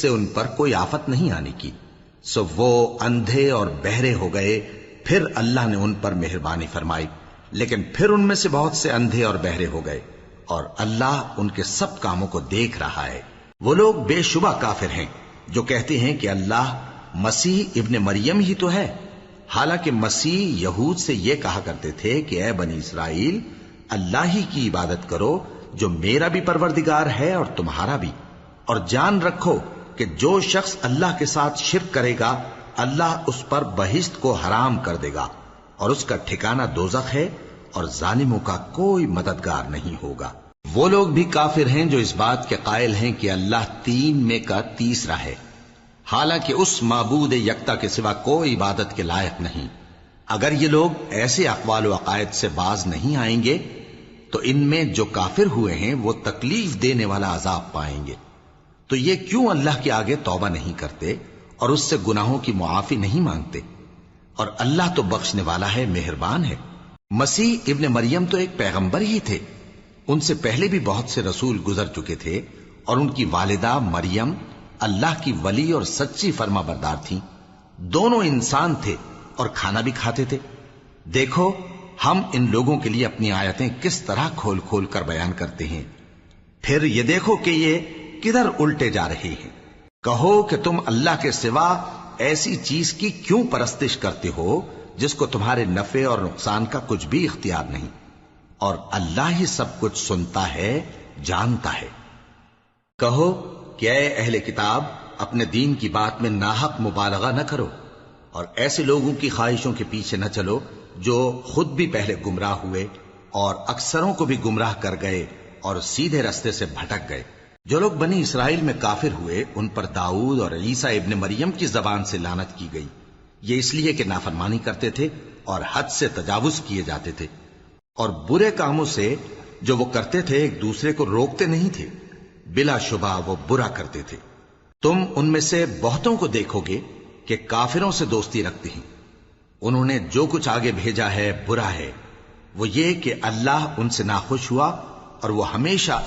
سے ان پر کوئی آفت نہیں آنے کی، سو وہ اندھے اور بہرے ہو گئے۔ پھر اللہ نے ان پر مہربانی فرمائی، لیکن پھر ان میں سے بہت سے اندھے اور بہرے ہو گئے، اور اللہ ان کے سب کاموں کو دیکھ رہا ہے۔ وہ لوگ بے شبہ کافر ہیں جو کہتے ہیں کہ اللہ مسیح ابن مریم ہی تو ہے، حالانکہ مسیح یہود سے یہ کہا کرتے تھے کہ اے بنی اسرائیل، اللہ ہی کی عبادت کرو جو میرا بھی پروردگار ہے اور تمہارا بھی، اور جان رکھو کہ جو شخص اللہ کے ساتھ شرک کرے گا اللہ اس پر بہشت کو حرام کر دے گا، اور اس کا ٹھکانہ دوزخ ہے، اور ظالموں کا کوئی مددگار نہیں ہوگا۔ وہ لوگ بھی کافر ہیں جو اس بات کے قائل ہیں کہ اللہ تین میں کا تیسرا ہے، حالانکہ اس معبود یکتا کے سوا کوئی عبادت کے لائق نہیں۔ اگر یہ لوگ ایسے اقوال و عقائد سے باز نہیں آئیں گے تو ان میں جو کافر ہوئے ہیں وہ تکلیف دینے والا عذاب پائیں گے۔ تو یہ کیوں اللہ کے آگے توبہ نہیں کرتے اور اس سے گناہوں کی معافی نہیں مانگتے؟ اور اللہ تو بخشنے والا ہے، مہربان ہے۔ مسیح ابن مریم تو ایک پیغمبر ہی تھے، ان سے پہلے بھی بہت سے رسول گزر چکے تھے، اور ان کی والدہ مریم اللہ کی ولی اور سچی فرما بردار تھیں۔ دونوں انسان تھے اور کھانا بھی کھاتے تھے۔ دیکھو ہم ان لوگوں کے لیے اپنی آیتیں کس طرح کھول کھول کر بیان کرتے ہیں، پھر یہ دیکھو کہ یہ کدھر الٹے جا رہے ہیں۔ کہو کہ تم اللہ کے سوا ایسی چیز کی کیوں پرستش کرتے ہو جس کو تمہارے نفع اور نقصان کا کچھ بھی اختیار نہیں، اور اللہ ہی سب کچھ سنتا ہے، جانتا ہے۔ کہو کہ اے اہل کتاب، اپنے دین کی بات میں ناحق مبالغہ نہ کرو، اور ایسے لوگوں کی خواہشوں کے پیچھے نہ چلو جو خود بھی پہلے گمراہ ہوئے اور اکثروں کو بھی گمراہ کر گئے اور سیدھے رستے سے بھٹک گئے۔ جو لوگ بنی اسرائیل میں کافر ہوئے ان پر داؤد اور عیسیٰ ابن مریم کی زبان سے لعنت کی گئی، یہ اس لیے کہ نافرمانی کرتے تھے اور حد سے تجاوز کیے جاتے تھے، اور برے کاموں سے جو وہ کرتے تھے ایک دوسرے کو روکتے نہیں تھے، بلا شبہ وہ برا کرتے تھے۔ تم ان میں سے بہتوں کو دیکھو گے کہ کافروں سے دوستی رکھتے ہیں، انہوں نے جو کچھ آگے بھیجا ہے برا ہے، وہ یہ کہ اللہ ان سے ناخوش ہوا اور وہ ہمیشہ